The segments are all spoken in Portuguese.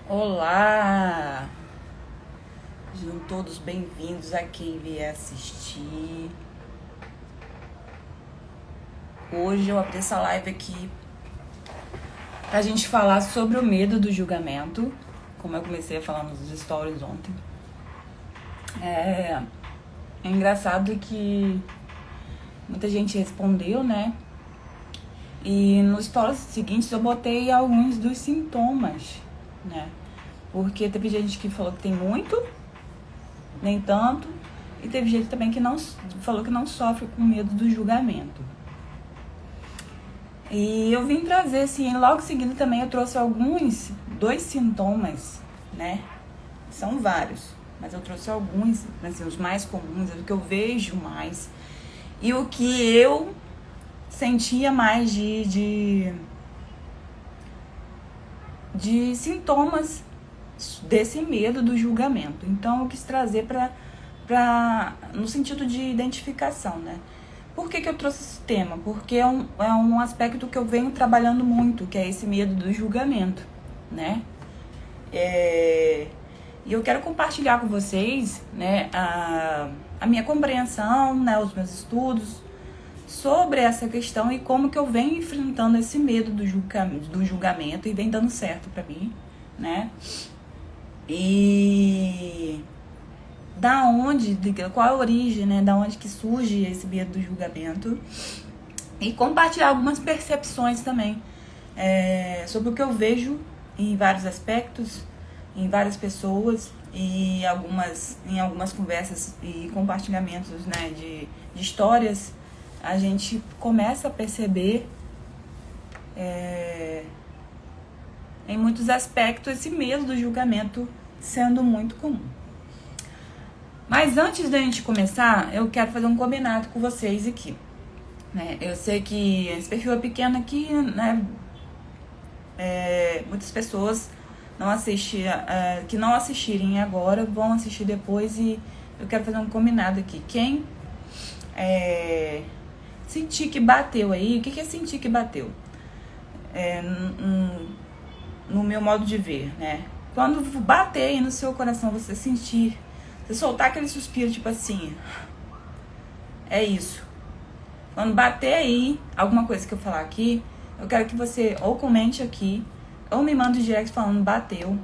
Olá! Sejam todos bem-vindos a quem vier assistir. Hoje eu abri essa live aqui pra gente falar sobre o medo do julgamento, como eu comecei a falar nos stories ontem. É engraçado que muita gente respondeu, né? E nos stories seguintes eu botei alguns dos sintomas, né? Porque teve gente que falou que tem muito, nem tanto, e teve gente também que não falou que não sofre com medo do julgamento. E eu vim trazer, assim, logo seguindo também eu trouxe dois sintomas, né? São vários, mas eu trouxe alguns, assim, os mais comuns, o que eu vejo mais, e o que eu sentia mais de sintomas desse medo do julgamento. Então eu quis trazer no sentido de identificação, né? Por que eu trouxe esse tema? Porque é um aspecto que eu venho trabalhando muito, que é esse medo do julgamento, né? E eu quero compartilhar com vocês, né, a minha compreensão, né, os meus estudos sobre essa questão e como que eu venho enfrentando esse medo do julgamento e vem dando certo pra mim, né? E qual a origem, né? Da onde que surge esse medo do julgamento e compartilhar algumas percepções também sobre o que eu vejo em vários aspectos, em várias pessoas e em algumas conversas e compartilhamentos, né, de histórias. A gente começa a perceber em muitos aspectos esse medo do julgamento sendo muito comum. Mas antes da gente começar, eu quero fazer um combinado com vocês aqui, né? Eu sei que esse perfil é pequeno aqui, né? Muitas pessoas que não assistirem agora vão assistir depois, e eu quero fazer um combinado aqui. Quem sentir que bateu aí, o que é sentir que bateu? No meu modo de ver, né? Quando bater aí no seu coração, você sentir, você soltar aquele suspiro, tipo assim, é isso. Quando bater aí alguma coisa que eu falar aqui, eu quero que você ou comente aqui, ou me mande direct falando bateu,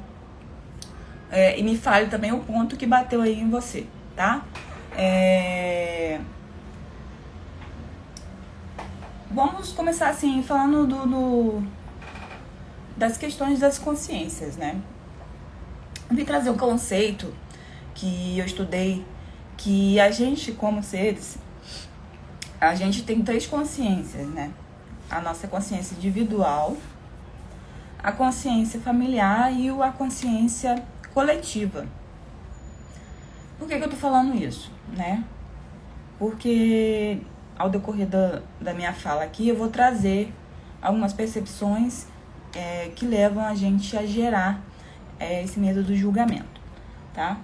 e me fale também o ponto que bateu aí em você, tá? Vamos começar assim, falando das questões das consciências, né? Eu vim trazer um conceito que eu estudei, que a gente, como seres, a gente tem 3 consciências, né? A nossa consciência individual, a consciência familiar e a consciência coletiva. Por que eu tô falando isso, né? Porque ao decorrer da minha fala aqui, eu vou trazer algumas percepções que levam a gente a gerar esse medo do julgamento, tá?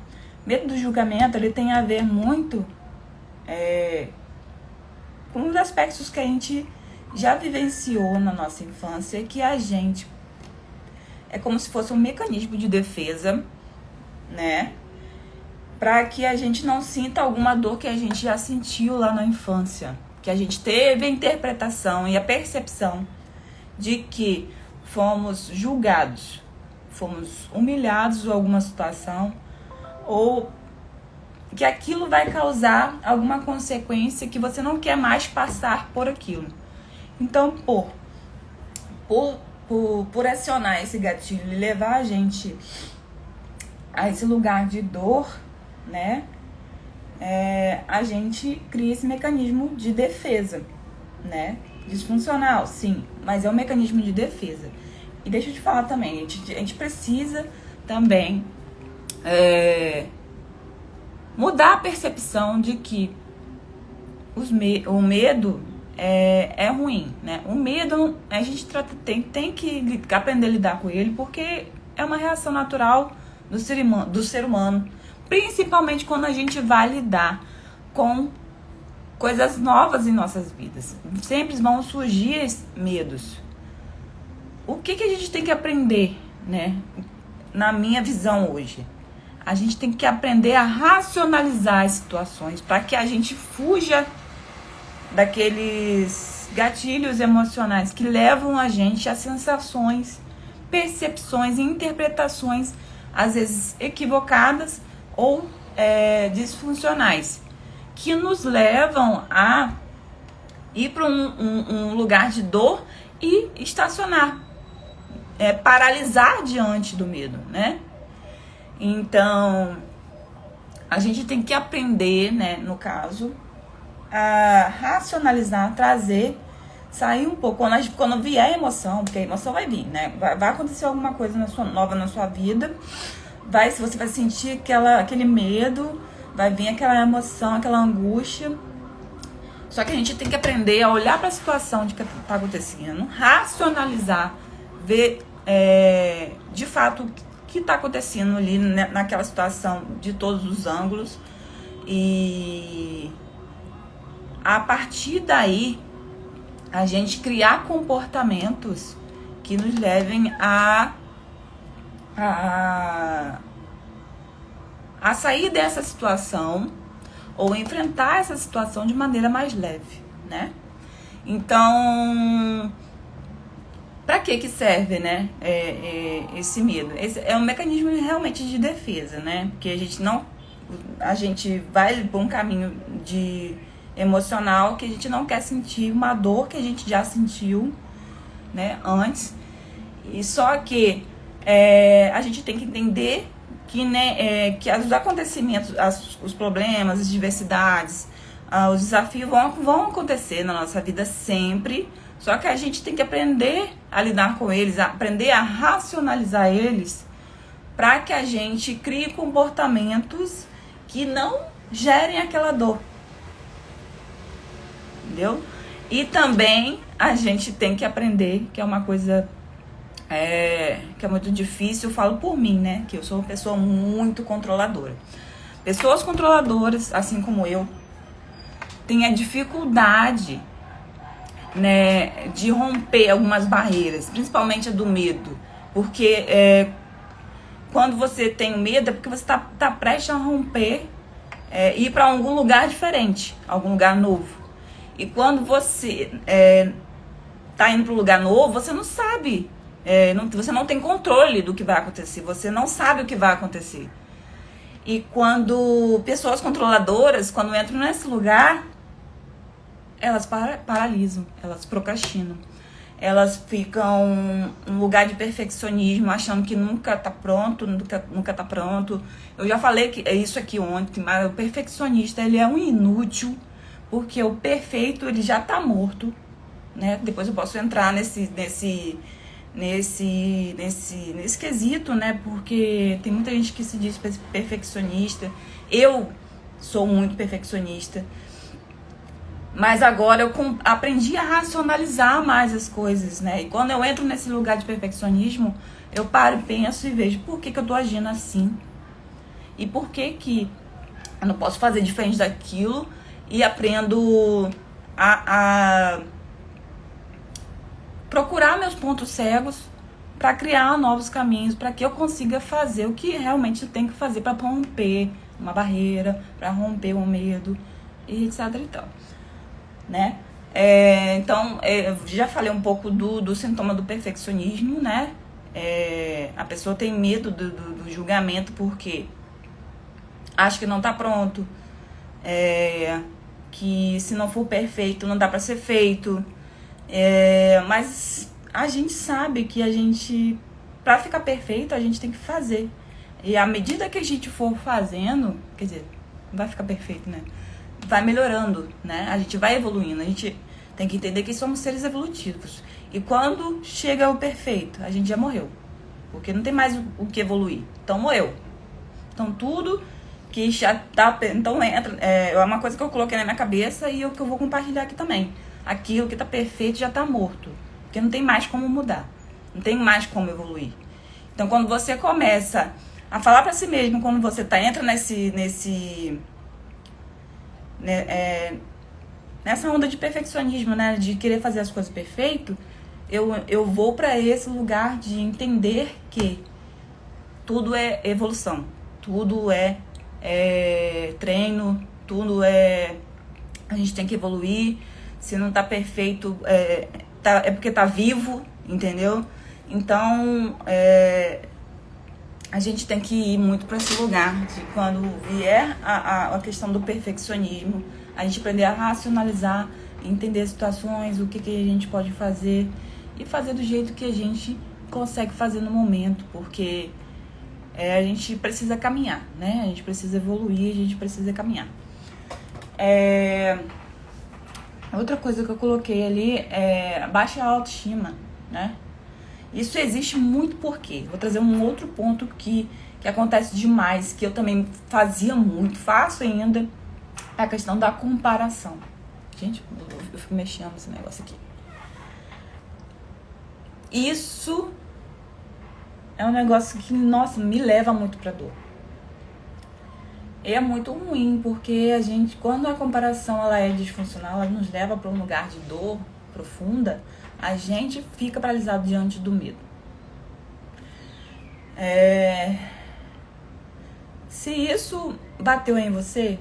Medo do julgamento, ele tem a ver muito com os aspectos que a gente já vivenciou na nossa infância, que a gente é como se fosse um mecanismo de defesa, né? Para que a gente não sinta alguma dor que a gente já sentiu lá na infância, que a gente teve a interpretação e a percepção de que fomos julgados, fomos humilhados em alguma situação, ou que aquilo vai causar alguma consequência que você não quer mais passar por aquilo. Então, por acionar esse gatilho e levar a gente a esse lugar de dor, né? A gente cria esse mecanismo de defesa, né? Disfuncional, sim, mas é um mecanismo de defesa. E deixa eu te falar também, a gente precisa também mudar a percepção de que o medo é ruim, né? O medo, a gente tem que aprender a lidar com ele, porque é uma reação natural do ser humano, principalmente quando a gente vai lidar com coisas novas em nossas vidas. Sempre vão surgir medos. O que a gente tem que aprender, né? na minha visão hoje, a gente tem que aprender a racionalizar as situações para que a gente fuja daqueles gatilhos emocionais que levam a gente a sensações, percepções e interpretações, às vezes equivocadas ou disfuncionais, que nos levam a ir para um lugar de dor e estacionar, paralisar diante do medo, né? Então, a gente tem que aprender, né, no caso, a racionalizar, trazer, sair um pouco. Quando vier a emoção, porque a emoção vai vir, né? Vai acontecer alguma coisa nova na sua vida, você vai sentir aquele medo, vai vir aquela emoção, aquela angústia. Só que a gente tem que aprender a olhar para a situação de que está acontecendo, racionalizar, ver de fato o que está acontecendo ali, né, naquela situação de todos os ângulos. E a partir daí, a gente criar comportamentos que nos levem a sair dessa situação ou enfrentar essa situação de maneira mais leve, né? Então, para que serve, né, esse medo? Esse é um mecanismo realmente de defesa, né? Porque a gente vai por um caminho emocional que a gente não quer sentir uma dor que a gente já sentiu, né, antes. E só que a gente tem que entender que, né, que os acontecimentos, os problemas, as diversidades, os desafios vão acontecer na nossa vida sempre. Só que a gente tem que aprender a lidar com eles, aprender a racionalizar eles, para que a gente crie comportamentos que não gerem aquela dor. Entendeu? E também a gente tem que aprender, que é uma coisa que é muito difícil, eu falo por mim, né? Que eu sou uma pessoa muito controladora. Pessoas controladoras, assim como eu, têm a dificuldade, né, de romper algumas barreiras, principalmente a do medo. Porque quando você tem medo é porque você tá prestes a romper, ir para algum lugar diferente, algum lugar novo. E quando você tá indo para um lugar novo, você não sabe, você não tem controle do que vai acontecer, você não sabe o que vai acontecer. E quando pessoas controladoras, quando entram nesse lugar, elas paralisam, elas procrastinam. Elas ficam num lugar de perfeccionismo, achando que nunca tá pronto, nunca tá pronto. Eu já falei isso aqui ontem, mas o perfeccionista, ele é um inútil, porque o perfeito, ele já tá morto, né? Depois eu posso entrar nesse quesito, né? Porque tem muita gente que se diz perfeccionista. Eu sou muito perfeccionista. Mas agora eu aprendi a racionalizar mais as coisas, né? E quando eu entro nesse lugar de perfeccionismo, eu paro e penso e vejo por que eu tô agindo assim. E por que eu não posso fazer diferente daquilo, e aprendo a procurar meus pontos cegos para criar novos caminhos, para que eu consiga fazer o que realmente eu tenho que fazer para romper uma barreira, para romper um medo, e etc e tal, né? Então, eu já falei um pouco do sintoma do perfeccionismo, né? A pessoa tem medo do julgamento porque acha que não tá pronto, que se não for perfeito não dá pra ser feito, mas a gente sabe que pra ficar perfeito, a gente tem que fazer. E à medida que a gente for fazendo, quer dizer, não vai ficar perfeito, né? Vai melhorando, né? A gente vai evoluindo. A gente tem que entender que somos seres evolutivos. E quando chega o perfeito, a gente já morreu. Porque não tem mais o que evoluir. Então morreu. Então tudo que já tá... Então é uma coisa que eu coloquei na minha cabeça e que eu vou compartilhar aqui também. Aquilo que tá perfeito já tá morto. Porque não tem mais como mudar. Não tem mais como evoluir. Então quando você começa a falar pra si mesmo, quando você entra nessa onda de perfeccionismo, né, de querer fazer as coisas perfeito, eu vou para esse lugar de entender que tudo é evolução, tudo é treino, tudo a gente tem que evoluir. Se não tá perfeito, é porque tá vivo, entendeu? Então, a gente tem que ir muito para esse lugar de quando vier a questão do perfeccionismo, a gente aprender a racionalizar, entender as situações, o que a gente pode fazer e fazer do jeito que a gente consegue fazer no momento, porque a gente precisa caminhar, né? A gente precisa evoluir, a gente precisa caminhar. Outra coisa que eu coloquei ali é baixa autoestima, né? Isso existe muito porque, vou trazer um outro ponto que acontece demais, que eu também fazia muito, faço ainda, é a questão da comparação. Gente, eu fico mexendo nesse negócio aqui. Isso é um negócio que, nossa, me leva muito pra dor. É muito ruim, porque a gente, quando a comparação ela é disfuncional, ela nos leva para um lugar de dor profunda, a gente fica paralisado diante do medo. Se isso bateu em você,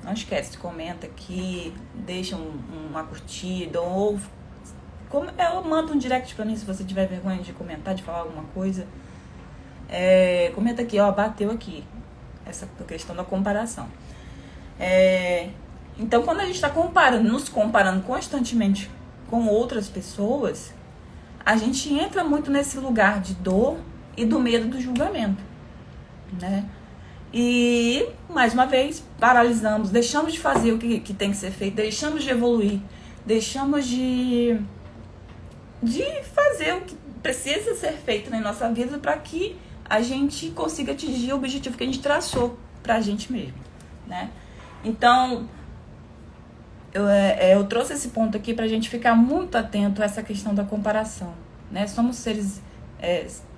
não esquece, comenta aqui, deixa uma curtida, ou manda um direct pra mim se você tiver vergonha de comentar, de falar alguma coisa. Comenta aqui, ó, bateu aqui, essa questão da comparação. Então, quando a gente está nos comparando constantemente com outras pessoas, a gente entra muito nesse lugar de dor e do medo do julgamento, né? E, mais uma vez, paralisamos, deixamos de fazer o que tem que ser feito, deixamos de evoluir, deixamos de fazer o que precisa ser feito na nossa vida para que a gente consiga atingir o objetivo que a gente traçou pra gente mesmo, né? Então, eu trouxe esse ponto aqui pra gente ficar muito atento a essa questão da comparação, né? Somos seres,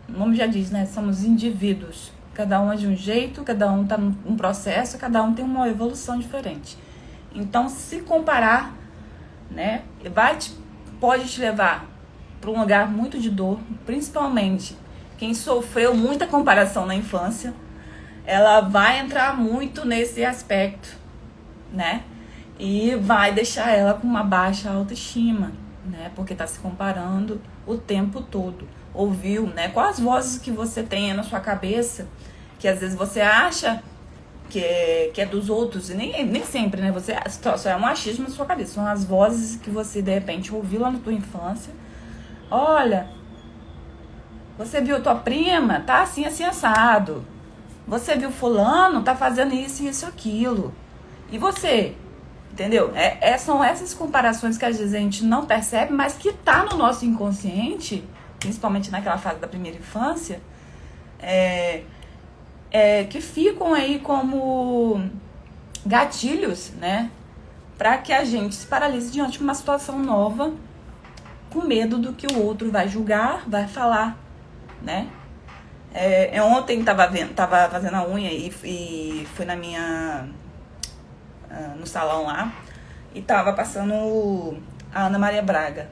o nome já diz, né? Somos indivíduos, cada um é de um jeito, cada um tá num processo, cada um tem uma evolução diferente. Então, se comparar, né, pode te levar para um lugar muito de dor, principalmente quem sofreu muita comparação na infância, ela vai entrar muito nesse aspecto, né? E vai deixar ela com uma baixa autoestima, né? Porque tá se comparando o tempo todo. Ouviu, né? Com as vozes que você tem na sua cabeça, que às vezes você acha que é dos outros, e nem sempre, né? Só é um achismo na sua cabeça. São as vozes que você, de repente, ouviu lá na tua infância. Olha, você viu tua prima? Tá assim, assim, assado. Você viu fulano? Tá fazendo isso, aquilo. E você? Entendeu? São essas comparações que às vezes a gente não percebe, mas que tá no nosso inconsciente, principalmente naquela fase da primeira infância, que ficam aí como gatilhos, né? Pra que a gente se paralise diante de uma situação nova, com medo do que o outro vai julgar, vai falar, né? Ontem tava fazendo a unha e fui no salão lá e tava passando a Ana Maria Braga.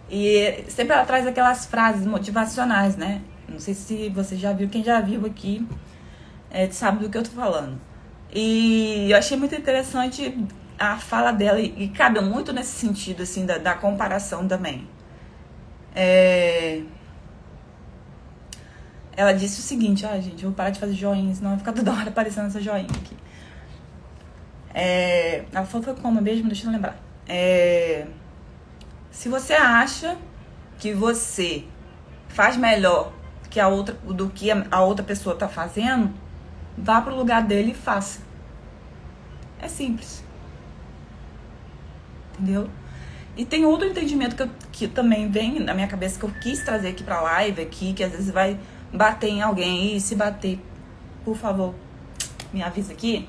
E sempre ela traz aquelas frases motivacionais, né? Não sei se você já viu, quem já viu aqui sabe do que eu tô falando. E eu achei muito interessante a fala dela e cabe muito nesse sentido, assim, da comparação também. Ela disse o seguinte, gente, eu vou parar de fazer joinha, senão vai ficar toda hora aparecendo essa joinha aqui. Ela falou, foi como mesmo? Deixa eu lembrar. Se você acha que você faz melhor do que a outra pessoa tá fazendo, vá pro lugar dele e faça. É simples. Entendeu? E tem outro entendimento que também vem na minha cabeça, que eu quis trazer aqui pra live, aqui, que às vezes vai bater em alguém. E se bater, por favor, me avisa aqui.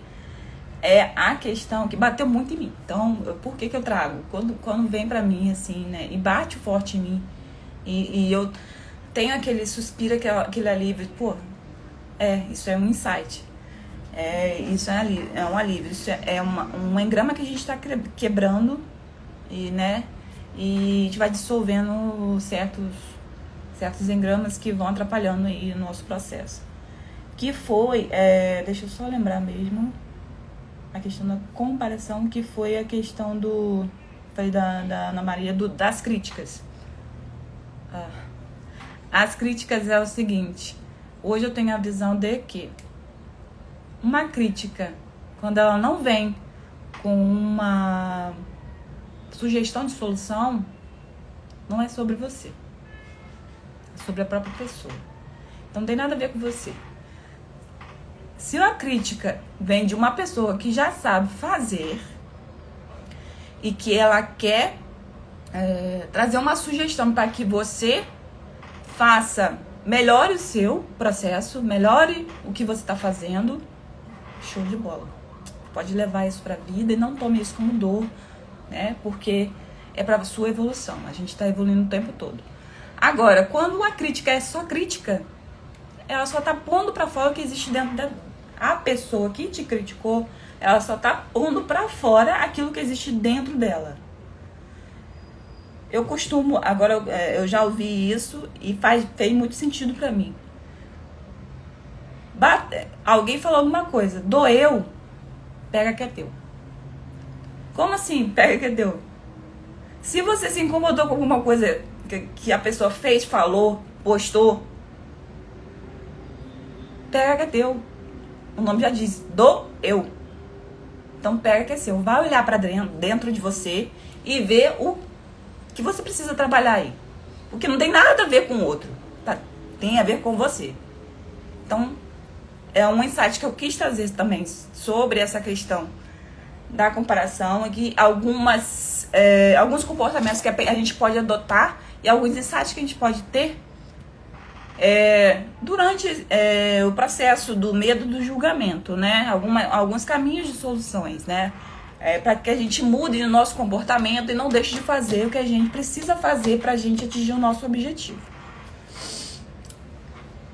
É a questão que bateu muito em mim. Então, por que eu trago? Quando vem pra mim, assim, né? E bate forte em mim. E eu tenho aquele suspiro, aquele alívio. Pô, isso é um insight. Isso é um alívio. Isso é um engrama que a gente tá quebrando. E, né? E a gente vai dissolvendo certos engramas que vão atrapalhando aí o nosso processo. Que foi, deixa eu só lembrar mesmo, a questão da comparação, que foi a questão falei da Ana Maria, das críticas. As críticas é o seguinte, hoje eu tenho a visão de que uma crítica, quando ela não vem com uma sugestão de solução, não é sobre você, é sobre a própria pessoa. Então não tem nada a ver com você. Se uma crítica vem de uma pessoa que já sabe fazer e que ela quer trazer uma sugestão para que você faça, melhore o seu processo, melhore o que você está fazendo, show de bola. Pode levar isso para a vida e não tome isso como dor, né? Porque é para a sua evolução. A gente está evoluindo o tempo todo. Agora, quando uma crítica é só crítica, ela só está pondo para fora o que existe dentro da a pessoa que te criticou, ela só tá pondo pra fora aquilo que existe dentro dela. Eu costumo, agora eu já ouvi isso e fez muito sentido pra mim. Alguém falou alguma coisa, doeu, pega que é teu. Como assim, pega que é teu? Se você se incomodou com alguma coisa que a pessoa fez, falou, postou, pega que é teu. O nome já diz, doeu. Então pega que é seu. Vai olhar pra dentro de você e ver o que você precisa trabalhar aí. Porque não tem nada a ver com o outro. Tá? Tem a ver com você. Então, é um insight que eu quis trazer também sobre essa questão da comparação. E que alguns comportamentos que a gente pode adotar e alguns insights que a gente pode ter durante o processo do medo do julgamento, né? Alguns caminhos de soluções, né? Para que a gente mude o nosso comportamento e não deixe de fazer o que a gente precisa fazer para a gente atingir o nosso objetivo.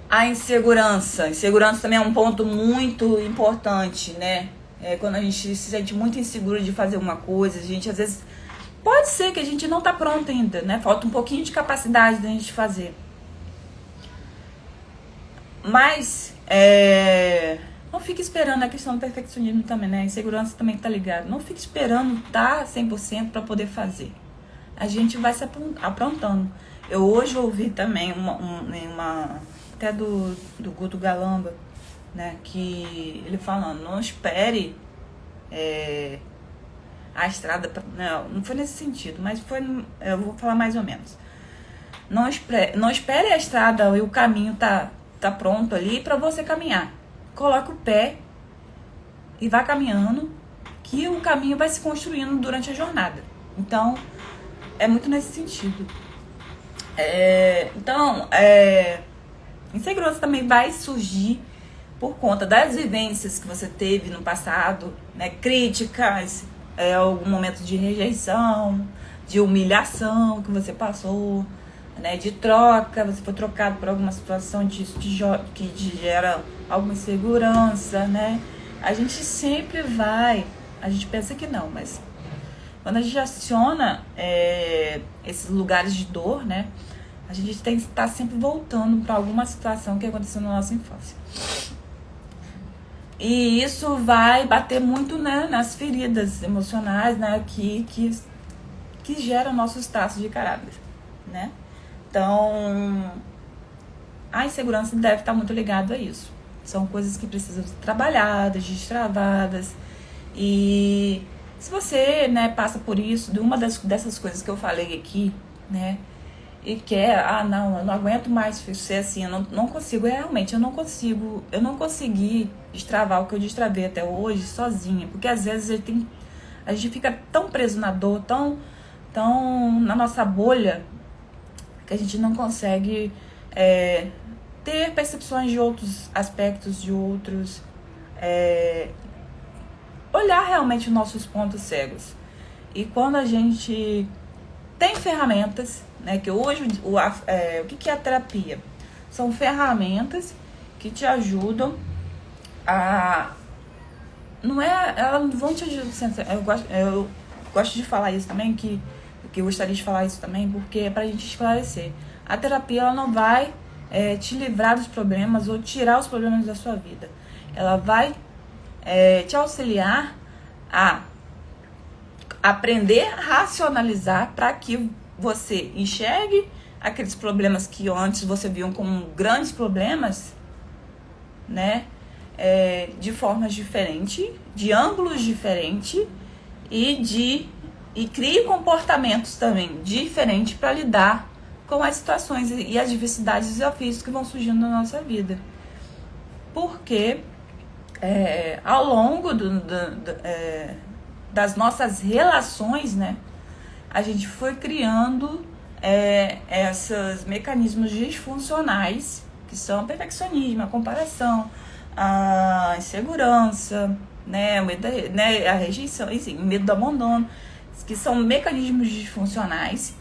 A insegurança. Insegurança também é um ponto muito importante, né? Quando a gente se sente muito inseguro de fazer uma coisa, a gente às vezes... Pode ser que a gente não está pronto ainda, né? Falta um pouquinho de capacidade da gente fazer. Mas, não fique esperando a questão do perfeccionismo também, né? A insegurança também tá ligado. Não fique esperando estar 100% para poder fazer. A gente vai se aprontando. Eu hoje ouvi também até do Guto Galamba, né? Que ele falando, não espere a estrada... Não foi nesse sentido, mas eu vou falar mais ou menos. Não espere a estrada e o caminho tá pronto ali para você caminhar. Coloque o pé e vá caminhando, que o caminho vai se construindo durante a jornada. Então, é muito nesse sentido. Insegurança também vai surgir por conta das vivências que você teve no passado, né? Críticas, algum momento de rejeição, de humilhação que você passou, né, de troca, você foi trocado por alguma situação que gera alguma insegurança, né? A gente sempre a gente pensa que não, mas quando a gente aciona esses lugares de dor, né, a gente tem que estar sempre voltando para alguma situação que aconteceu na nossa infância. E isso vai bater muito, né, nas feridas emocionais, né, que geram nossos traços de caráter, né? Então, a insegurança deve estar muito ligada a isso. São coisas que precisam ser trabalhadas, destravadas. E se você, né, passa por isso, de uma dessas coisas que eu falei aqui, né, e quer, eu não aguento mais ser assim, eu não consigo, realmente, eu não consegui destravar o que eu destravei até hoje sozinha, porque às vezes a gente fica tão preso na dor, tão na nossa bolha, que a gente não consegue ter percepções de outros aspectos, de outros... olhar realmente os nossos pontos cegos. E quando a gente tem ferramentas, né, que hoje o que é a terapia? São ferramentas que te ajudam a... Elas não vão te ajudar... Eu gosto de falar isso também, que que eu gostaria de falar isso também, porque é pra gente esclarecer. A terapia, ela não vai te livrar dos problemas ou tirar os problemas da sua vida. Ela vai te auxiliar a aprender a racionalizar para que você enxergue aqueles problemas que antes você viu como grandes problemas, né? De formas diferentes, de ângulos diferentes e crie comportamentos também diferentes para lidar com as situações e as diversidades e desafios que vão surgindo na nossa vida. Porque ao longo das nossas relações, né, a gente foi criando esses mecanismos disfuncionais, que são o perfeccionismo, a comparação, a insegurança, né, a rejeição, enfim, o medo do abandono, que são mecanismos disfuncionais,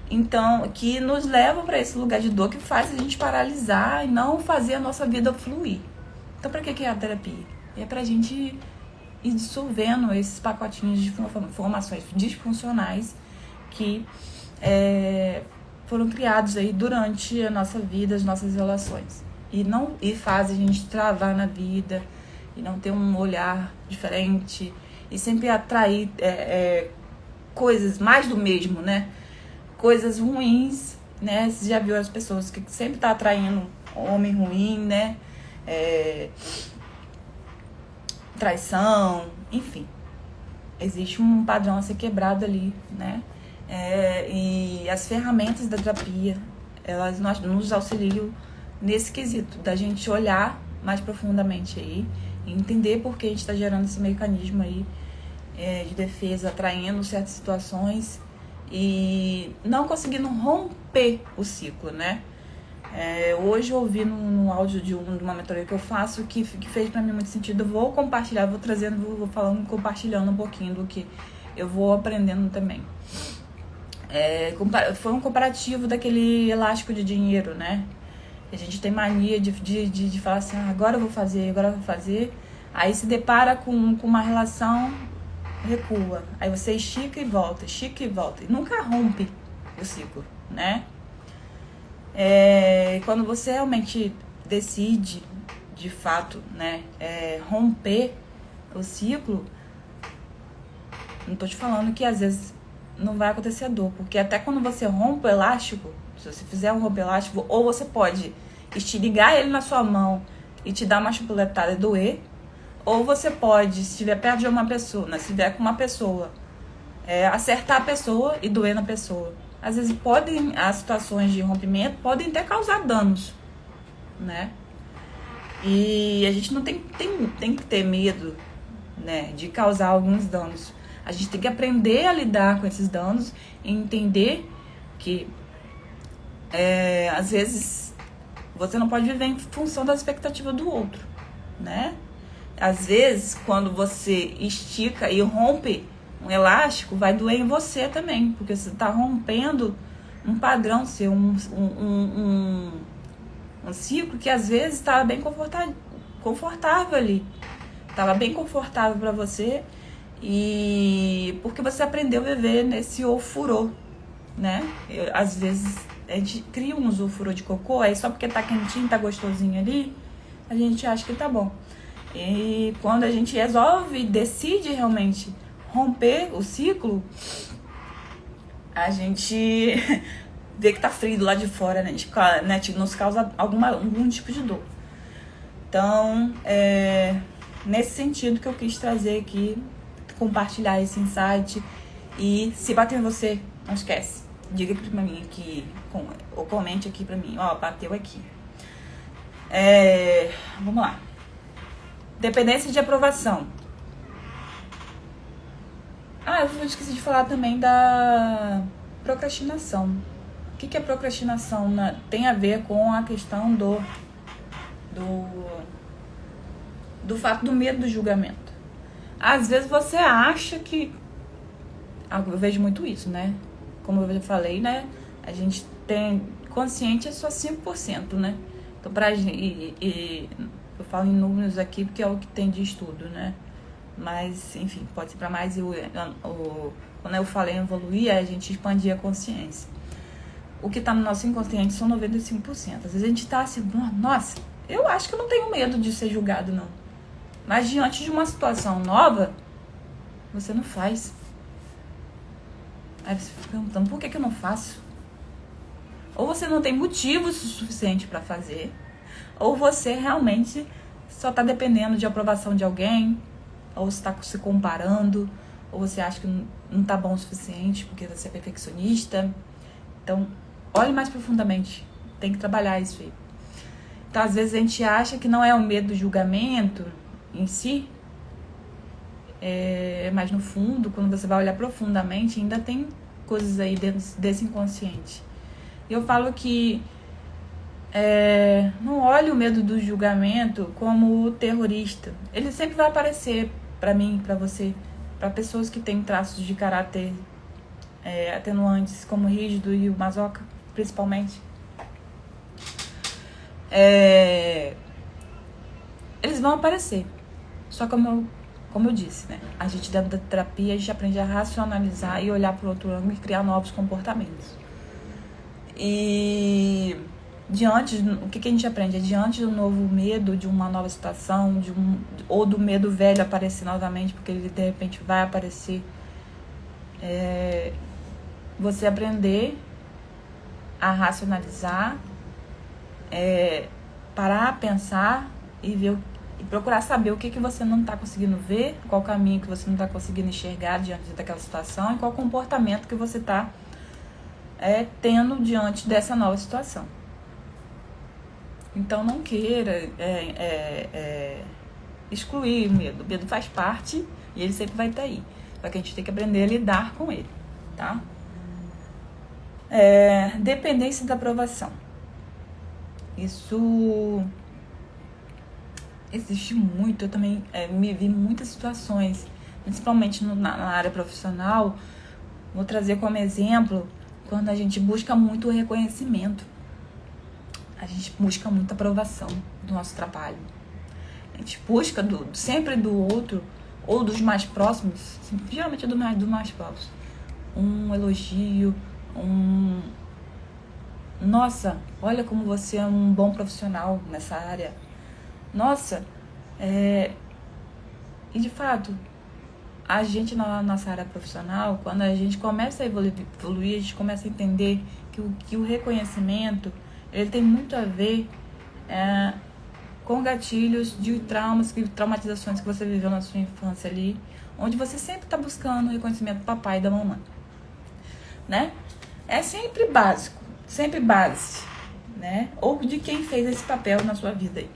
então, que nos levam para esse lugar de dor que faz a gente paralisar e não fazer a nossa vida fluir. Então, para que é a terapia? É pra gente ir dissolvendo esses pacotinhos de informações disfuncionais que foram criados aí durante a nossa vida, as nossas relações. E faz a gente travar na vida e não ter um olhar diferente e sempre atrair coisas mais do mesmo, né? Coisas ruins, né? Você já viu as pessoas que sempre tá atraindo homem ruim, né? Traição, enfim. Existe um padrão a ser quebrado ali, né? E as ferramentas da terapia, elas nos auxiliam nesse quesito, da gente olhar mais profundamente aí e entender por que a gente está gerando esse mecanismo aí de defesa, atraindo certas situações e não conseguindo romper o ciclo, né? Hoje eu ouvi no áudio de uma mentoria que eu faço que fez pra mim muito sentido. Eu vou compartilhar, vou trazendo, vou falando, compartilhando um pouquinho do que eu vou aprendendo também. Foi um comparativo daquele elástico de dinheiro, né? A gente tem mania de falar assim, agora eu vou fazer. Aí se depara com uma relação, recua. Aí você estica e volta. E nunca rompe o ciclo, né? Quando você realmente decide, de fato, né, romper o ciclo, não tô te falando que às vezes não vai acontecer a dor, porque até quando você rompe o elástico, se você fizer um romper elástico, ou você pode estiligar ele na sua mão e te dar uma chupuletada e doer, ou você pode, se estiver perto de uma pessoa, né, se estiver com uma pessoa, acertar a pessoa e doer na pessoa. Às vezes as situações de rompimento podem até causar danos, né? E a gente não tem que ter medo, né, de causar alguns danos. A gente tem que aprender a lidar com esses danos e entender que às vezes você não pode viver em função da expectativa do outro, né? Às vezes, quando você estica e rompe um elástico, vai doer em você também, porque você está rompendo um padrão seu, um ciclo que às vezes estava bem confortável ali, estava bem confortável para você, e porque você aprendeu a viver nesse ofurô, né? Às vezes a gente cria um ofurô de cocô, aí só porque tá quentinho, tá gostosinho ali, a gente acha que tá bom. E quando a gente resolve, decide realmente romper o ciclo, a gente vê que tá frio do lado de fora, né? Nos causa algum tipo de dor. Então, nesse sentido que eu quis trazer aqui, compartilhar esse insight. E se bater em você, não esquece, diga pra mim aqui, ou comente aqui pra mim, bateu aqui. Vamos lá. Dependência de aprovação. Eu esqueci de falar também da procrastinação. O que é procrastinação? Tem a ver com a questão do fato do medo do julgamento. Às vezes você acha que... eu vejo muito isso, né? Como eu já falei, né? A gente tem... Consciente é só 5%, né? Então, eu falo em números aqui porque é o que tem de estudo, né? Mas, enfim, pode ser para mais. Quando eu falei em evoluir, é a gente expandir a consciência. O que está no nosso inconsciente são 95%. Às vezes a gente está assim, nossa, eu acho que eu não tenho medo de ser julgado, não. Mas diante de uma situação nova, você não faz. Aí você fica perguntando, por que eu não faço? Ou você não tem motivos suficiente para fazer, ou você realmente só está dependendo de aprovação de alguém, ou você está se comparando, ou você acha que não está bom o suficiente porque você é perfeccionista. Então, olhe mais profundamente. Tem que trabalhar isso aí. Então, às vezes a gente acha que não é o medo do julgamento em si, mas no fundo, quando você vai olhar profundamente, ainda tem coisas aí dentro desse inconsciente. E eu falo que não olhe o medo do julgamento como terrorista. Ele sempre vai aparecer para mim, para você, para pessoas que têm traços de caráter atenuantes, como o rígido e o masoca, principalmente. Eles vão aparecer. Só como eu disse, né? A gente dentro da terapia, a gente aprende a racionalizar e olhar para o outro ângulo e criar novos comportamentos. E o que a gente aprende? Diante do novo medo, de uma nova situação, ou do medo velho aparecer novamente, porque ele de repente vai aparecer, você aprender a racionalizar, parar, pensar e procurar saber o que você não está conseguindo ver, qual caminho que você não está conseguindo enxergar diante daquela situação e qual comportamento que você está tendo diante dessa nova situação. Então não queira excluir o medo. O medo faz parte e ele sempre vai estar aí. Só que a gente tem que aprender a lidar com ele, tá? Dependência da aprovação. Isso existe muito. Eu também me vi em muitas situações, principalmente na área profissional. Vou trazer como exemplo quando a gente busca muito o reconhecimento. A gente busca muita aprovação do nosso trabalho. A gente busca sempre do outro, ou dos mais próximos, geralmente do mais próximo, um elogio, nossa, olha como você é um bom profissional nessa área. Nossa, e de fato, a gente na nossa área profissional, quando a gente começa a evoluir, a gente começa a entender que o reconhecimento, ele tem muito a ver com gatilhos de traumatizações que você viveu na sua infância ali, onde você sempre está buscando o reconhecimento do papai e da mamãe, né? É sempre básico, sempre base, né? Ou de quem fez esse papel na sua vida aí.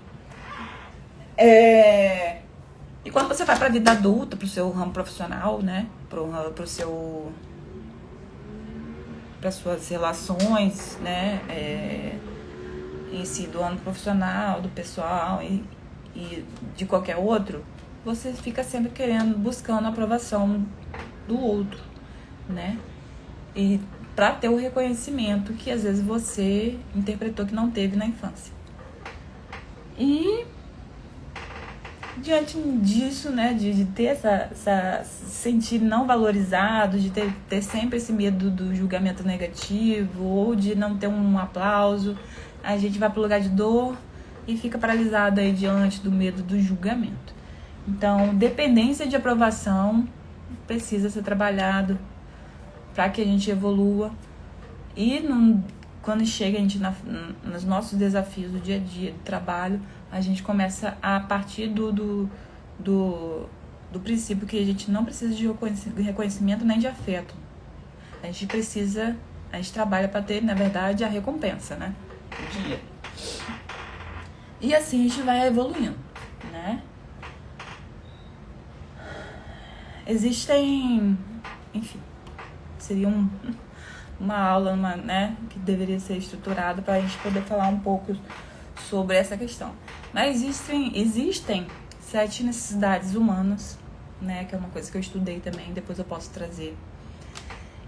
E quando você vai para a vida adulta, para o seu ramo profissional, né? Para suas relações, né? Em si, do ano profissional, do pessoal e de qualquer outro, você fica sempre buscando a aprovação do outro, né? E para ter o reconhecimento que às vezes você interpretou que não teve na infância. E diante disso, né, de ter se sentir não valorizado, de ter sempre esse medo do julgamento negativo ou de não ter um aplauso, a gente vai para o lugar de dor e fica paralisado aí diante do medo do julgamento. Então, dependência de aprovação precisa ser trabalhado para que a gente evolua. E quando chega a gente nos nossos desafios do dia a dia, do trabalho, a gente começa a partir do princípio que a gente não precisa de reconhecimento nem de afeto. A gente trabalha para ter, na verdade, a recompensa, né? Do dia. E assim a gente vai evoluindo, né? Existem, enfim, seria uma aula, né, que deveria ser estruturada para a gente poder falar um pouco sobre essa questão. Mas existem 7 necessidades humanas, né, que é uma coisa que eu estudei também, depois eu posso trazer.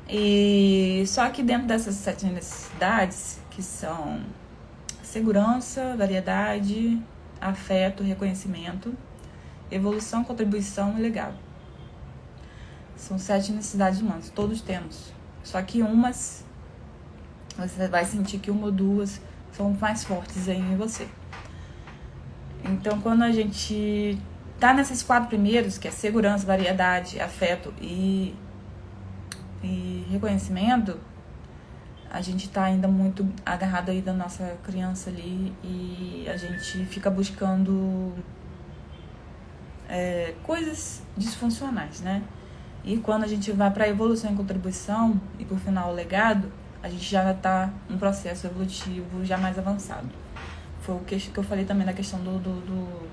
E só que dentro dessas 7 necessidades, que são segurança, variedade, afeto, reconhecimento, evolução, contribuição e legado. São 7 necessidades humanas, todos temos. Só que umas, você vai sentir que uma ou duas são mais fortes aí em você. Então, quando a gente tá nesses 4 primeiros, que é segurança, variedade, afeto e reconhecimento, a gente tá ainda muito agarrado aí da nossa criança ali e a gente fica buscando coisas disfuncionais, né? E quando a gente vai para evolução e contribuição e por final o legado, a gente já tá num processo evolutivo já mais avançado. Foi o que eu falei também na questão do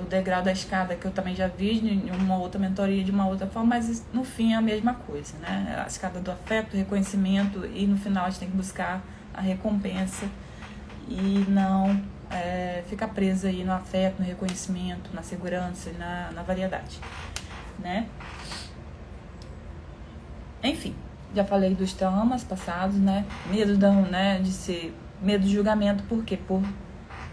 degrau da escada, que eu também já vi em uma outra mentoria de uma outra forma, mas no fim é a mesma coisa, né? A escada do afeto, reconhecimento, e no final a gente tem que buscar a recompensa e não ficar presa aí no afeto, no reconhecimento, na segurança e na variedade, né? Enfim, já falei dos traumas passados, né? Medo de ser... Medo de julgamento, por quê? Por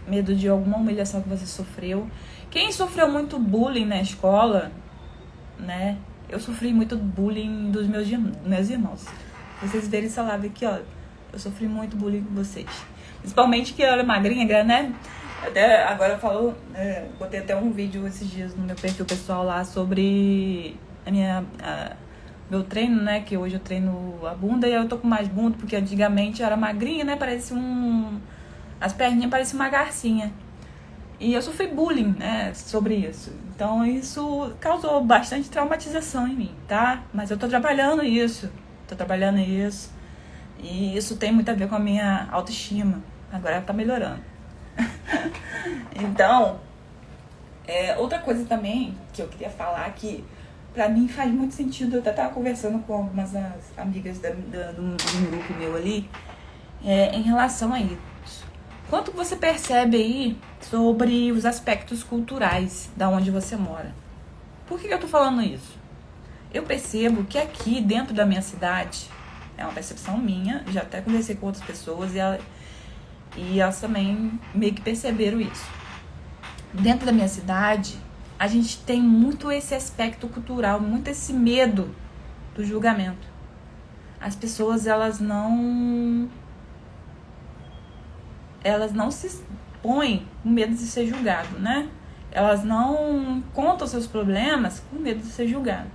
medo de alguma humilhação que você sofreu. Quem sofreu muito bullying na escola, né? Eu sofri muito bullying dos meus irmãos. Vocês verem essa live aqui, ó. Eu sofri muito bullying com vocês. Principalmente que eu era magrinha, né? Até agora eu falo... botei até um vídeo esses dias no meu perfil pessoal lá sobre meu treino, né? Que hoje eu treino a bunda e eu tô com mais bunda, porque antigamente eu era magrinha, né? Parecia as perninhas pareciam uma garcinha. E eu sofri bullying, né? Sobre isso. Então isso causou bastante traumatização em mim, tá? Mas eu tô trabalhando isso. E isso tem muito a ver com a minha autoestima. Agora ela tá melhorando. Então, outra coisa também que eu queria falar que pra mim faz muito sentido, eu até tava conversando com algumas amigas de um grupo meu ali, em relação a isso. Quanto você percebe aí sobre os aspectos culturais da onde você mora? Por que eu tô falando isso? Eu percebo que aqui dentro da minha cidade, é uma percepção minha, já até conversei com outras pessoas e elas também meio que perceberam isso. Dentro da minha cidade, a gente tem muito esse aspecto cultural, muito esse medo do julgamento. As pessoas, elas não se expõem com medo de ser julgado, né? Elas não contam seus problemas com medo de ser julgado.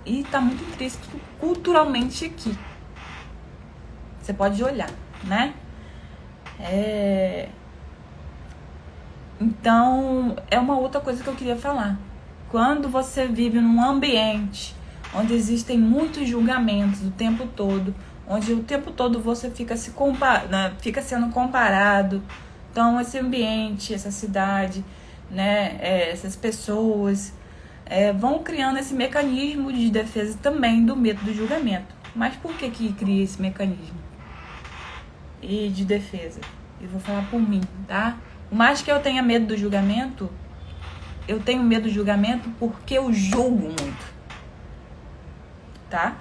E tá muito intrínseco culturalmente aqui. Você pode olhar, né? Então, é uma outra coisa que eu queria falar. Quando você vive num ambiente onde existem muitos julgamentos o tempo todo, onde o tempo todo você fica sendo comparado, então esse ambiente, essa cidade, né, essas pessoas vão criando esse mecanismo de defesa também do medo do julgamento. Mas por que cria esse mecanismo e de defesa? Eu vou falar por mim, tá? Por mais que eu tenha medo do julgamento, eu tenho medo do julgamento porque eu julgo muito, tá?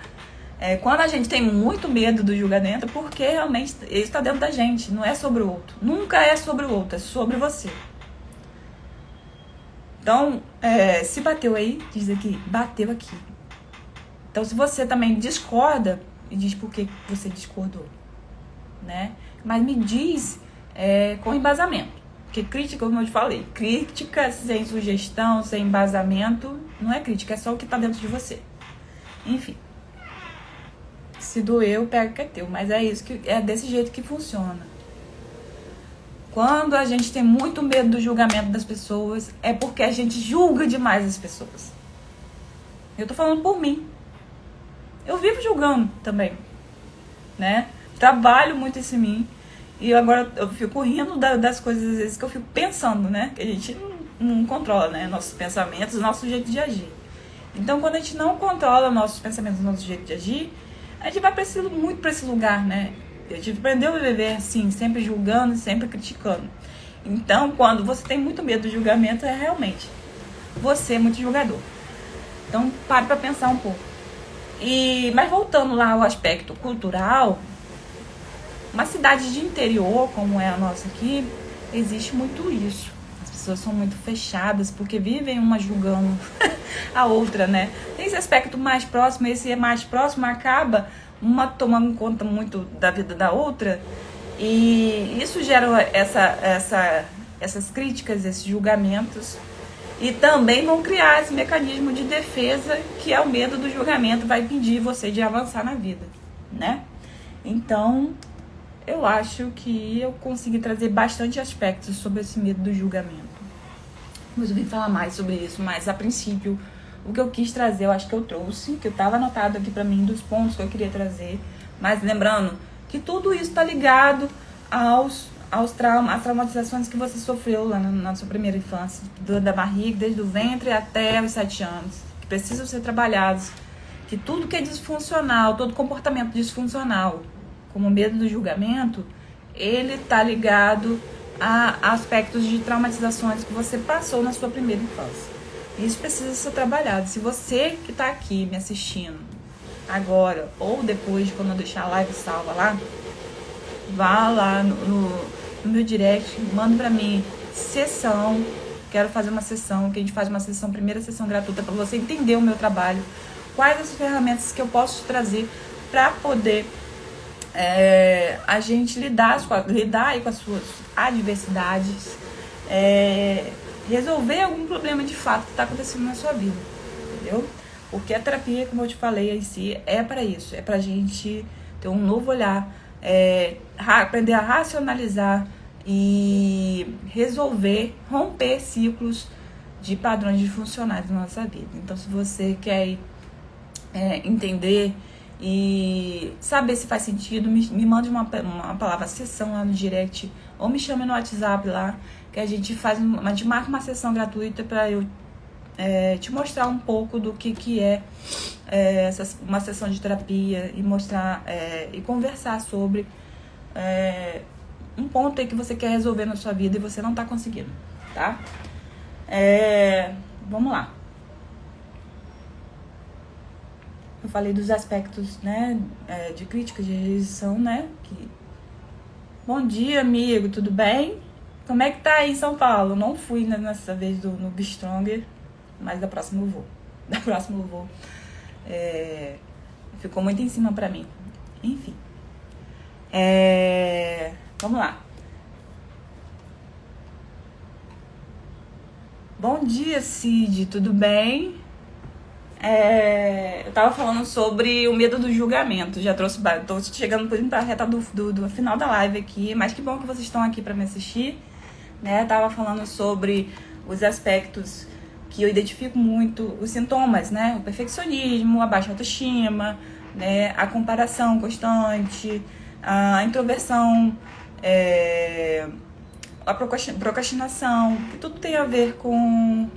Quando a gente tem muito medo do julgamento, porque realmente isso está dentro da gente, não é sobre o outro. Nunca é sobre o outro, é sobre você. Então, se bateu aí, diz aqui, bateu aqui. Então, se você também discorda, me diz por que você discordou, né? Mas me diz com embasamento. Porque crítica, como eu te falei, crítica sem sugestão, sem embasamento, não é crítica, é só o que tá dentro de você. Enfim. Se doeu, pega que é teu. Mas é desse jeito que funciona. Quando a gente tem muito medo do julgamento das pessoas, é porque a gente julga demais as pessoas. Eu tô falando por mim. Eu vivo julgando também, né? Trabalho muito isso em mim. E agora eu fico rindo das coisas, às vezes, que eu fico pensando, né? Que a gente não controla, né? Nossos pensamentos, nosso jeito de agir. Então, quando a gente não controla nossos pensamentos, nosso jeito de agir, a gente vai muito pra esse lugar, né? A gente aprendeu a viver assim, sempre julgando, sempre criticando. Então, quando você tem muito medo do julgamento, realmente você é muito julgador. Então, pare pra pensar um pouco. Mas voltando lá ao aspecto cultural, uma cidade de interior, como é a nossa aqui, existe muito isso. As pessoas são muito fechadas, porque vivem uma julgando a outra, né? Tem esse aspecto mais próximo, esse é mais próximo, acaba uma tomando conta muito da vida da outra, e isso gera essas críticas, esses julgamentos, e também vão criar esse mecanismo de defesa, que é o medo do julgamento, vai impedir você de avançar na vida, né? Então, eu acho que eu consegui trazer bastante aspectos sobre esse medo do julgamento. Mas eu vim falar mais sobre isso, mas a princípio, o que eu quis trazer, eu acho que eu trouxe, que eu estava anotado aqui pra mim, dos pontos que eu queria trazer. Mas lembrando que tudo isso está ligado às traumatizações que você sofreu lá na sua primeira infância, da barriga, desde o ventre até os 7 anos, que precisam ser trabalhados, que tudo que é disfuncional, todo comportamento disfuncional, como o medo do julgamento, ele está ligado a aspectos de traumatizações que você passou na sua primeira infância. Isso precisa ser trabalhado. Se você que está aqui me assistindo agora ou depois, quando eu deixar a live salva lá, vá lá no meu direct, manda pra mim sessão, quero fazer uma sessão, que a gente faz uma sessão, primeira sessão gratuita, para você entender o meu trabalho, quais as ferramentas que eu posso te trazer para poder a gente lidar aí com as suas adversidades, resolver algum problema de fato que está acontecendo na sua vida, entendeu? Porque a terapia, como eu te falei em si, é para isso, é pra gente ter um novo olhar, aprender a racionalizar e resolver, romper ciclos de padrões disfuncionais na nossa vida. Então, se você quer entender e saber se faz sentido, me mande uma palavra sessão lá no direct, ou me chame no WhatsApp lá, que a gente marca uma sessão gratuita para eu te mostrar um pouco do que é uma sessão de terapia, e mostrar e conversar sobre um ponto aí que você quer resolver na sua vida e você não tá conseguindo, tá? Vamos lá. Eu falei dos aspectos, né, de crítica, de rejeição, né? Bom dia, amigo, tudo bem? Como é que tá aí em São Paulo? Não fui nessa vez no Be Stronger, mas da próxima eu vou. Ficou muito em cima pra mim. Enfim. Vamos lá. Bom dia, Cid, tudo bem? Eu tava falando sobre o medo do julgamento. Já trouxe, tô chegando pra reta do final da live aqui, mas que bom que vocês estão aqui pra me assistir, né? Tava falando sobre os aspectos que eu identifico muito, os sintomas, né? O perfeccionismo, a baixa autoestima, né? A comparação constante, a introversão, a procrastinação, que tudo tem a ver com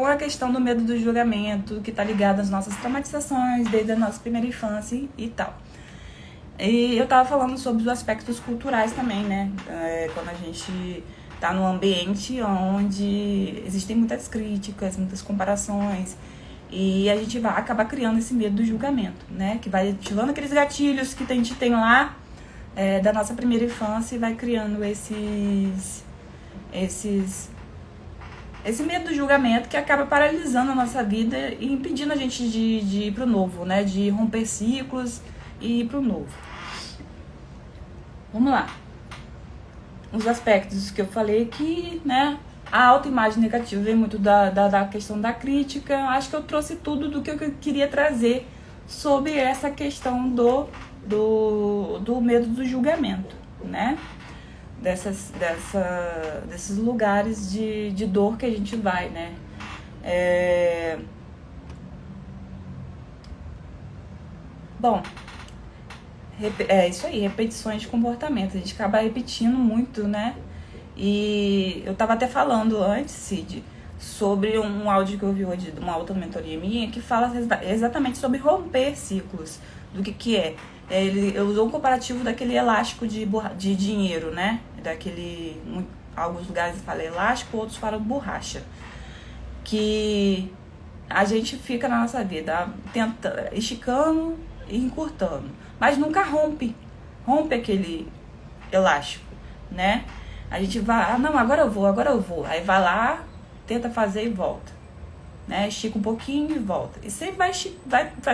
a questão do medo do julgamento, que está ligado às nossas traumatizações desde a nossa primeira infância e tal. E eu tava falando sobre os aspectos culturais também, né? Quando a gente tá num ambiente onde existem muitas críticas, muitas comparações, e a gente vai acabar criando esse medo do julgamento, né? Que vai ativando aqueles gatilhos que a gente tem lá da nossa primeira infância e vai criando esse medo do julgamento que acaba paralisando a nossa vida e impedindo a gente de ir pro novo, né? De romper ciclos e ir pro novo. Vamos lá. Os aspectos que eu falei aqui, né? A autoimagem negativa vem muito da questão da crítica. Acho que eu trouxe tudo do que eu queria trazer sobre essa questão do medo do julgamento, né? Desses lugares de dor que a gente vai, né? Bom, isso aí, repetições de comportamento. A gente acaba repetindo muito, né? E eu tava até falando antes, Cid, sobre um áudio que eu vi hoje de uma auto-mentoria minha, que fala exatamente sobre romper ciclos. Do que é. Eu usou um comparativo daquele elástico de dinheiro, né? Alguns lugares falam elástico, outros falam borracha. Que a gente fica na nossa vida esticando e encurtando, mas nunca rompe rompe aquele elástico, né? A gente vai, não, agora eu vou. Aí vai lá, tenta fazer e volta, né? Estica um pouquinho e volta. E sempre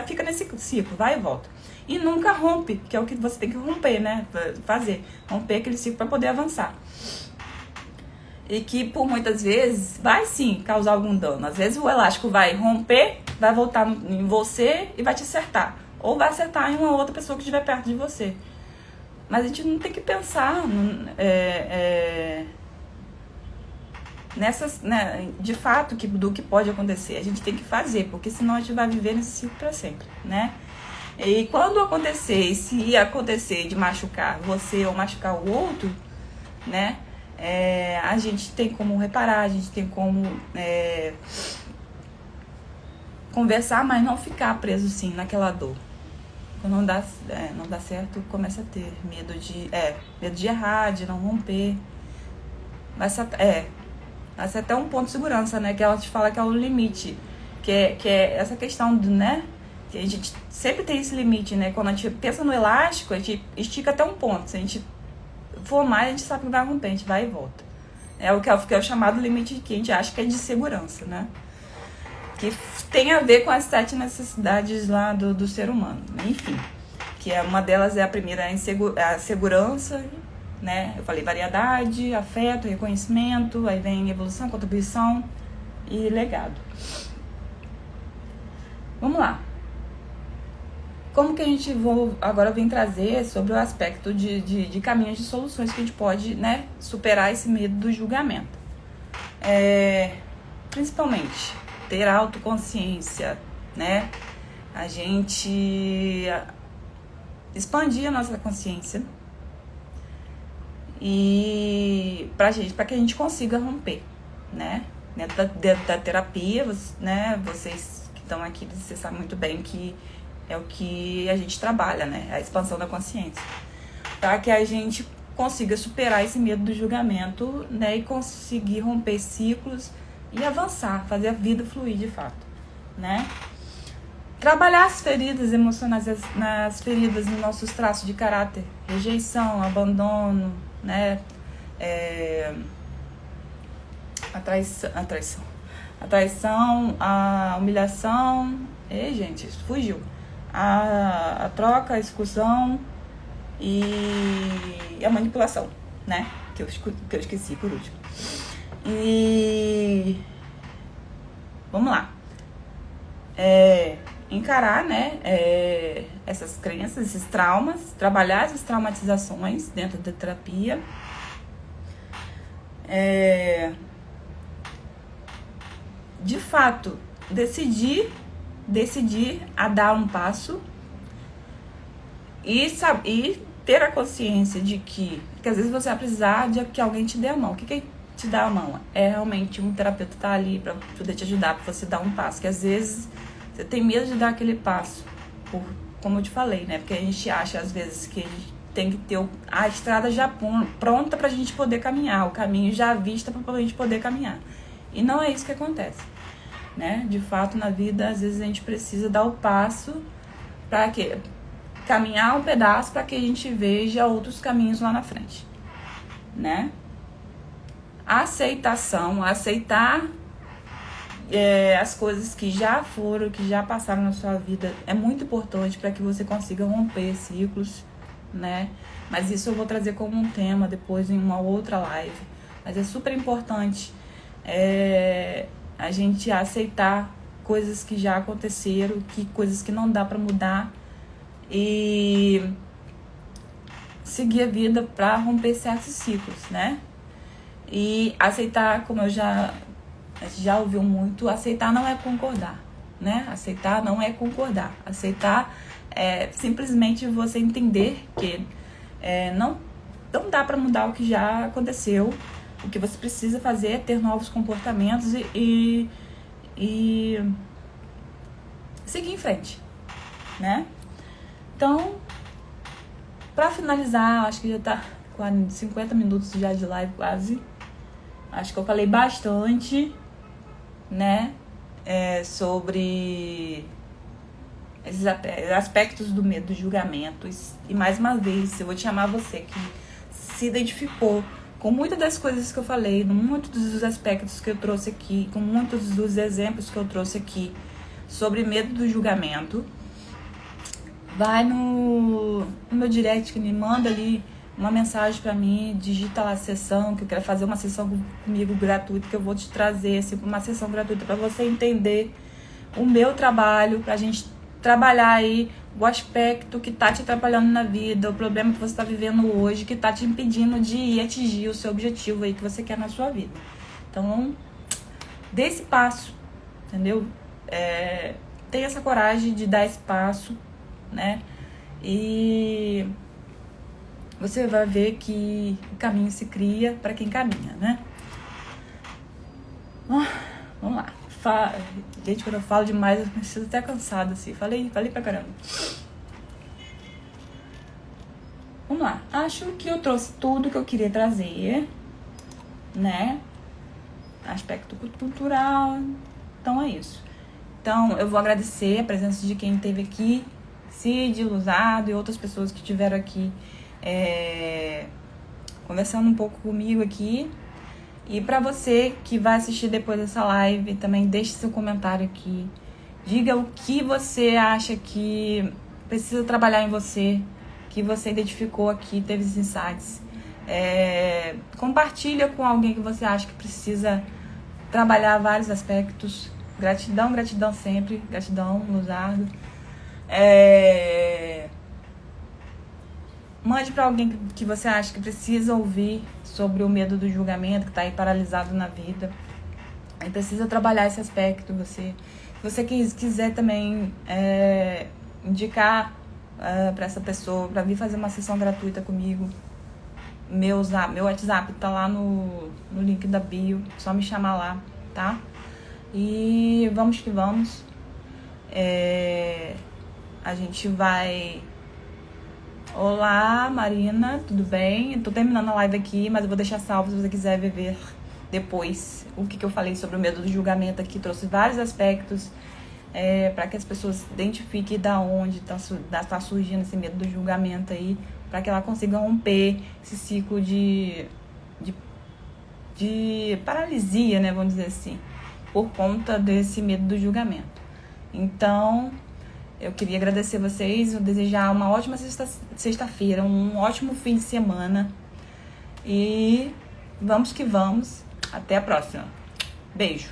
fica nesse ciclo, vai e volta. E nunca rompe, que é o que você tem que romper, né? Fazer, romper aquele ciclo para poder avançar. E que por muitas vezes vai sim causar algum dano. Às vezes o elástico vai romper, vai voltar em você e vai te acertar. Ou vai acertar em uma outra pessoa que estiver perto de você. Mas a gente não tem que pensar nessas, né, de fato do que pode acontecer. A gente tem que fazer, porque senão a gente vai viver nesse ciclo para sempre, né? E quando acontecer, se acontecer de machucar você ou machucar o outro, né? A gente tem como reparar, a gente tem como conversar, mas não ficar preso sim naquela dor. Quando não dá certo, começa a ter medo de errar, de não romper. Vai ser até um ponto de segurança, né? Que ela te fala que é o limite. Que é essa questão do, né? Que a gente sempre tem esse limite, né? Quando a gente pensa no elástico, a gente estica até um ponto. Se a gente for mais, a gente sabe que vai romper, a gente vai e volta. É o que é o chamado limite que a gente acha que é de segurança, né? Que tem a ver com as 7 necessidades lá do ser humano. Enfim, que uma delas é a primeira, a segurança, né? Eu falei variedade, afeto, reconhecimento, aí vem evolução, contribuição e legado. Vamos lá. Como que a gente agora vem trazer sobre o aspecto de caminhos de soluções que a gente pode, né, superar esse medo do julgamento. Principalmente, ter autoconsciência, né? A gente expandir a nossa consciência e para que a gente consiga romper, né? Dentro da terapia, né? Vocês que estão aqui, vocês sabem muito bem que é o que a gente trabalha, né? A expansão da consciência. Para que a gente consiga superar esse medo do julgamento, né? E conseguir romper ciclos e avançar, fazer a vida fluir de fato, né? Trabalhar as feridas emocionais, nas feridas nos nossos traços de caráter, rejeição, abandono, né? A traição, a humilhação, gente, fugiu. A troca, a exclusão e a manipulação, né? Que eu esqueci por último. E vamos lá. Encarar, né? Essas crenças, esses traumas, trabalhar essas traumatizações dentro da terapia. De fato, decidir a dar um passo e ter a consciência de que às vezes você vai precisar de que alguém te dê a mão. O que te dá a mão? É realmente um terapeuta tá ali para poder te ajudar, para você dar um passo. Que às vezes você tem medo de dar aquele passo, como eu te falei, né? Porque a gente acha às vezes que a gente tem que ter a estrada já pronta pra gente poder caminhar, o caminho já à vista pra gente poder caminhar. E não é isso que acontece, né? De fato, na vida, às vezes a gente precisa dar o passo para quê? Caminhar um pedaço para que a gente veja outros caminhos lá na frente, né? A aceitação, aceitar as coisas que já foram, que já passaram na sua vida é muito importante para que você consiga romper ciclos, né? Mas isso eu vou trazer como um tema depois em uma outra live. Mas é super importante a gente aceitar coisas que já aconteceram, coisas que não dá para mudar e seguir a vida para romper certos ciclos, né? E aceitar, como a gente já ouviu muito, aceitar não é concordar, né? Aceitar não é concordar. Aceitar é simplesmente você entender que não dá para mudar o que já aconteceu. O que você precisa fazer é ter novos comportamentos e seguir em frente, né? Então, para finalizar, acho que já tá com 50 minutos já de live quase. Acho que eu falei bastante, né? Sobre esses aspectos do medo do julgamento. E mais uma vez, eu vou te chamar você que se identificou com muitas das coisas que eu falei, com muitos dos aspectos que eu trouxe aqui, com muitos dos exemplos que eu trouxe aqui sobre medo do julgamento. Vai no meu direct, me manda ali uma mensagem pra mim, digita lá a sessão, que eu quero fazer uma sessão comigo gratuita, que eu vou te trazer uma sessão gratuita pra você entender o meu trabalho, pra gente trabalhar aí o aspecto que tá te atrapalhando na vida, o problema que você tá vivendo hoje, que tá te impedindo de ir atingir o seu objetivo aí que você quer na sua vida. Então, dê esse passo, entendeu? Tenha essa coragem de dar esse passo, né? E você vai ver que o caminho se cria para quem caminha, né? Vamos lá. Gente, quando eu falo demais, eu me sinto até cansada, assim. Falei pra caramba. Vamos lá. Acho que eu trouxe tudo que eu queria trazer, né? Aspecto cultural. Então é isso. Então eu vou agradecer a presença de quem esteve aqui, Cid, Luzardo e outras pessoas que estiveram aqui conversando um pouco comigo aqui. E pra você que vai assistir depois dessa live, também deixe seu comentário aqui. Diga o que você acha que precisa trabalhar em você, que você identificou aqui, teve esses insights. Compartilha com alguém que você acha que precisa trabalhar vários aspectos. Gratidão, gratidão sempre. Gratidão, Luzardo. Mande pra alguém que você acha que precisa ouvir sobre o medo do julgamento, que tá aí paralisado na vida. Aí precisa trabalhar esse aspecto. Se você quiser também indicar pra essa pessoa, pra vir fazer uma sessão gratuita comigo, meu WhatsApp tá lá no link da bio. Só me chamar lá, tá? E vamos que vamos. A gente vai... Olá, Marina, tudo bem? Eu tô terminando a live aqui, mas eu vou deixar salvo se você quiser ver depois o que eu falei sobre o medo do julgamento aqui. Trouxe vários aspectos para que as pessoas identifiquem da onde tá surgindo esse medo do julgamento aí, para que ela consiga romper esse ciclo de paralisia, né, vamos dizer assim, por conta desse medo do julgamento. Então, eu queria agradecer vocês, desejar uma ótima sexta-feira, um ótimo fim de semana. E vamos que vamos. Até a próxima. Beijo.